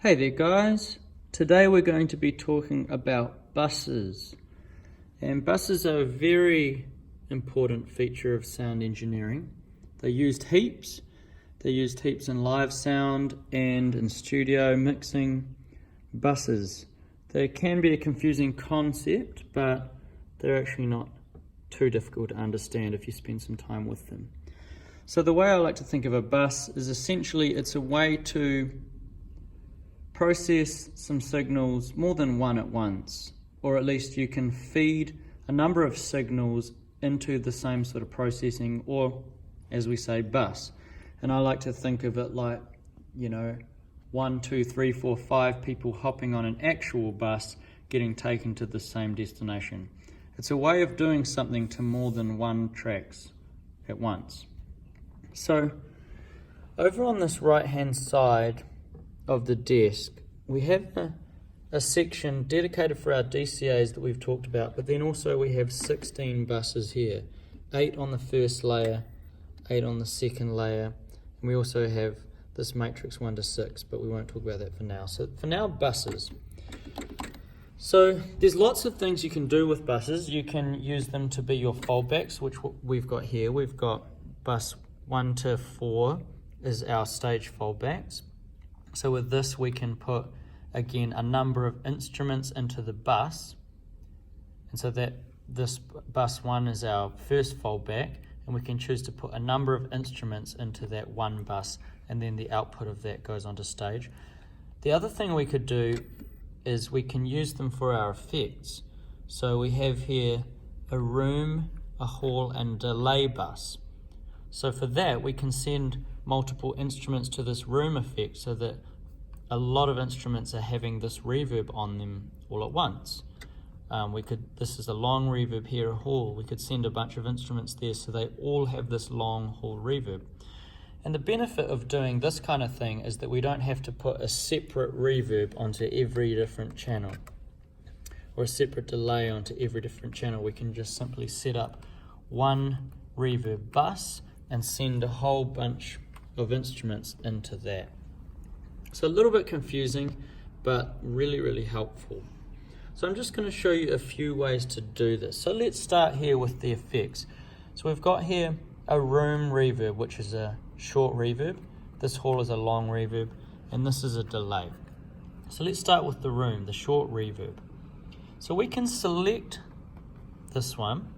Hey there guys, today we're going to be talking about buses. And buses are a very important feature of sound engineering. They're used heaps in live sound and in studio mixing. Buses. They can be a confusing concept, but they're actually not too difficult to understand if you spend some time with them. So the way I like to think of a bus is essentially it's a way to process some signals, more than one at once, or at least you can feed a number of signals into the same sort of processing, or as we say, bus. And I like to think of it like, 1, 2, 3, 4, 5 people hopping on an actual bus getting taken to the same destination. It's a way of doing something to more than one tracks at once. So over on this right hand side of the desk, we have a section dedicated for our DCAs that we've talked about, but then also we have 16 buses here, 8 on the first layer, 8 on the second layer, and we also have this matrix 1 to 6, but we won't talk about that for now. So for now, buses. So there's lots of things you can do with buses. You can use them to be your fallbacks, which we've got here. We've got bus 1 to 4 is our stage fallbacks. So with this we can put, again, a number of instruments into the bus. And so that this bus 1 is our first fallback, and we can choose to put a number of instruments into that one bus, and then the output of that goes onto stage. The other thing we could do is we can use them for our effects. So we have here a room, a hall, and delay bus. So for that we can send multiple instruments to this room effect so that a lot of instruments are having this reverb on them all at once. This is a long reverb here, a hall. We could send a bunch of instruments there so they all have this long hall reverb. And the benefit of doing this kind of thing is that we don't have to put a separate reverb onto every different channel, or a separate delay onto every different channel. We can just simply set up one reverb bus and send a whole bunch of instruments into that. So a little bit confusing, but really helpful. So I'm just going to show you a few ways to do this. So let's start here with the effects. So we've got here a room reverb, which is a short reverb. This hall is a long reverb, and this is a delay. So let's start with the room, the short reverb. So we can select this one,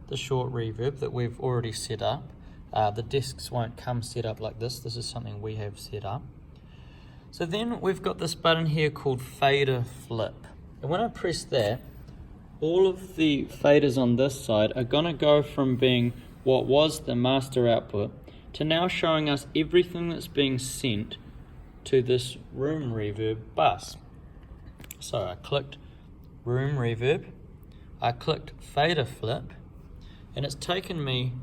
the short reverb that we've already set up. The desks won't come set up like this. This is something we have set up. So then we've got this button here called fader flip. And when I press that, all of the faders on this side are going to go from being what was the master output to now showing us everything that's being sent to this room reverb bus. So I clicked room reverb, I clicked fader flip, and it's taken me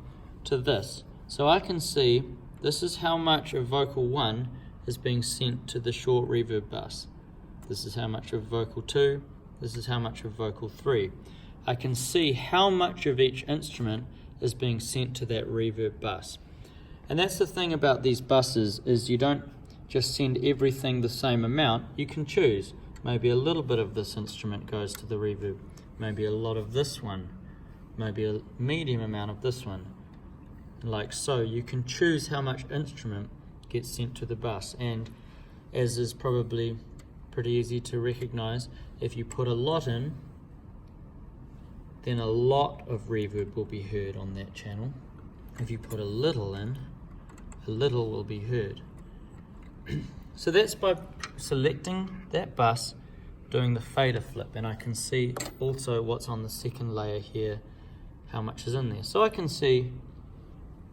to this. So I can see this is how much of vocal 1 is being sent to the short reverb bus. This is how much of vocal 2, this is how much of vocal 3. I can see how much of each instrument is being sent to that reverb bus. And that's the thing about these buses, is you don't just send everything the same amount. You can choose. Maybe a little bit of this instrument goes to the reverb, maybe a lot of this one, maybe a medium amount of this one. Like so, you can choose how much instrument gets sent to the bus. And as is probably pretty easy to recognize, if you put a lot in, then a lot of reverb will be heard on that channel. If you put a little in, a little will be heard. So that's by selecting that bus, doing the fader flip, and I can see also what's on the second layer here, how much is in there. So I can see,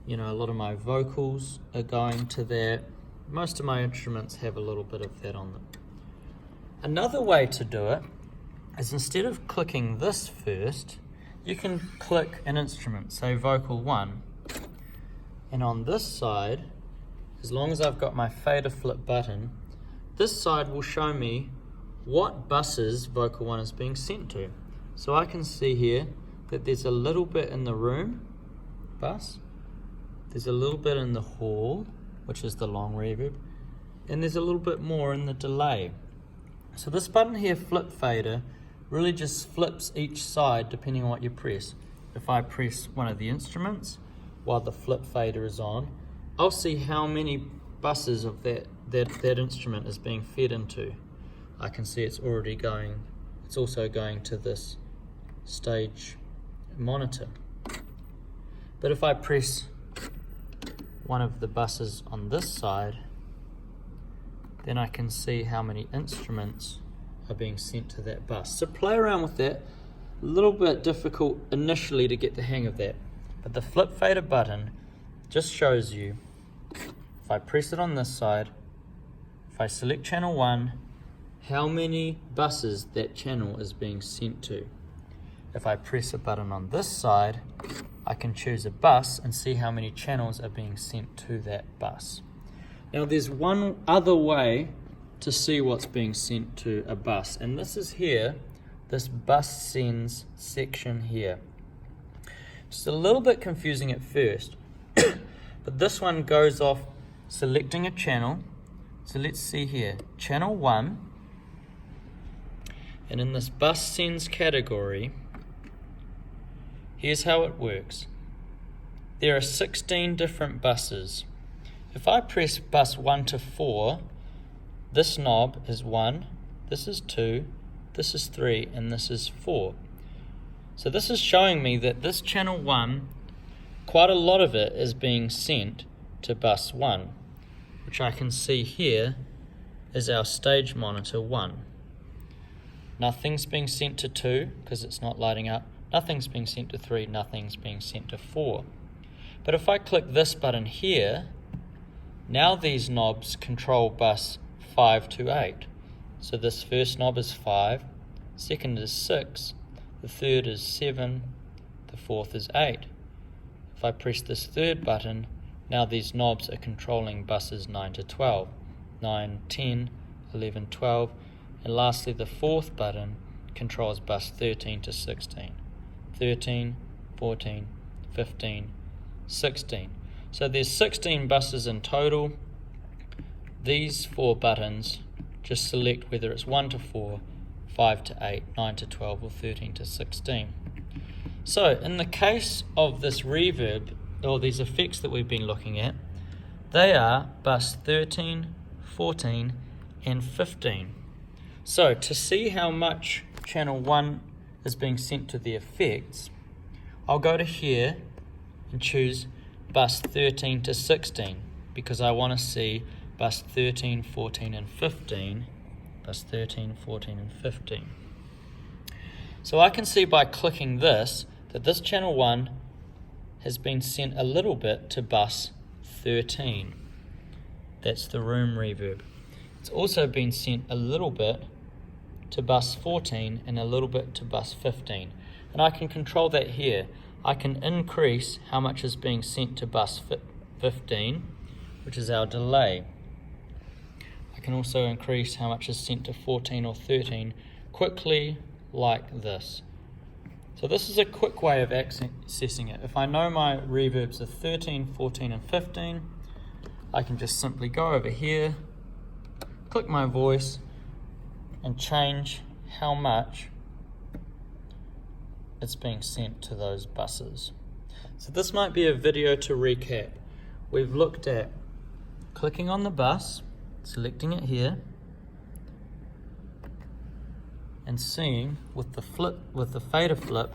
a lot of my vocals are going to that. Most of my instruments have a little bit of that on them. Another way to do it is, instead of clicking this first, you can click an instrument, say vocal 1, and on this side, as long as I've got my fader flip button, this side will show me what buses vocal 1 is being sent to. So I can see here that there's a little bit in the room bus, there's a little bit in the hall, which is the long reverb, and there's a little bit more in the delay. So this button here, flip fader, really just flips each side depending on what you press. If I press one of the instruments while the flip fader is on, I'll see how many buses of that instrument is being fed into. I can see it's also going to this stage monitor. But if I press one of the buses on this side, then I can see how many instruments are being sent to that bus. So play around with that. A little bit difficult initially to get the hang of that, but the flip fader button just shows you, if I press it on this side, if I select channel 1, how many buses that channel is being sent to. If I press a button on this side, I can choose a bus and see how many channels are being sent to that bus. Now there's one other way to see what's being sent to a bus, and this is here, this bus sends section here. It's a little bit confusing at first, but this one goes off selecting a channel. So let's see here, channel 1, and in this bus sends category, here's how it works. There are 16 different buses. If I press bus 1 to 4, this knob is 1, this is 2, this is 3, and this is 4. So this is showing me that this channel 1, quite a lot of it is being sent to bus 1, which I can see here is our stage monitor 1. Nothing's being sent to 2 because it's not lighting up. Nothing's being sent to 3, nothing's being sent to 4. But if I click this button here, now these knobs control bus 5 to 8. So this first knob is 5, second is 6, the third is 7, the fourth is 8. If I press this third button, now these knobs are controlling buses 9 to 12, 9, 10, 11, 12, and lastly the fourth button controls bus 13 to 16, 13, 14, 15, 16. So there's 16 buses in total. These 4 buttons just select whether it's 1 to 4, 5 to 8, 9 to 12, or 13 to 16. So in the case of this reverb, or these effects that we've been looking at, they are bus 13, 14, and 15. So to see how much channel 1 is being sent to the effects, I'll go to here and choose bus 13 to 16 because I want to see bus 13, 14, and 15. Bus 13, 14, and 15. So I can see by clicking this that this channel 1 has been sent a little bit to bus 13. That's the room reverb. It's also been sent a little bit to bus 14 and a little bit to bus 15. And I can control that here. I can increase how much is being sent to bus 15, which is our delay. I can also increase how much is sent to 14 or 13 quickly like this. So this is a quick way of accessing it. If I know my reverbs are 13, 14, and 15, I can just simply go over here, click my voice, and change how much it's being sent to those buses. So this might be a video to recap. We've looked at clicking on the bus, selecting it here, and seeing with the fader flip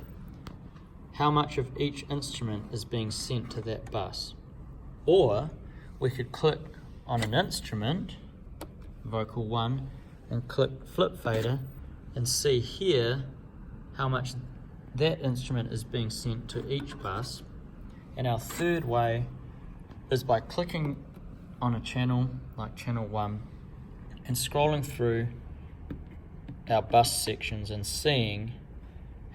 how much of each instrument is being sent to that bus. Or we could click on an instrument, vocal 1, and click flip fader and see here how much that instrument is being sent to each bus. And our third way is by clicking on a channel like channel 1 and scrolling through our bus sections and seeing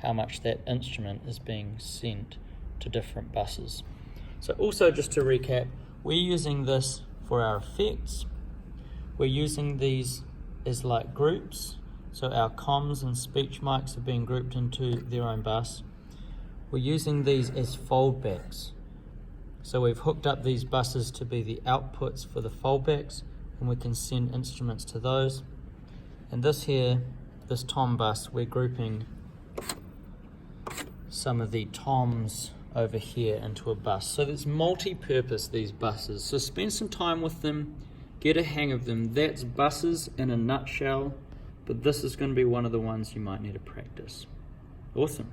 how much that instrument is being sent to different buses. So also just to recap, we're using this for our effects. We're using these as like groups, so our comms and speech mics are being grouped into their own bus. We're using these as foldbacks. So we've hooked up these buses to be the outputs for the foldbacks, and we can send instruments to those. And this here, this tom bus, we're grouping some of the toms over here into a bus. So there's multi-purpose, these buses. So spend some time with them, get a hang of them. That's buses in a nutshell, but this is going to be one of the ones you might need to practice. Awesome.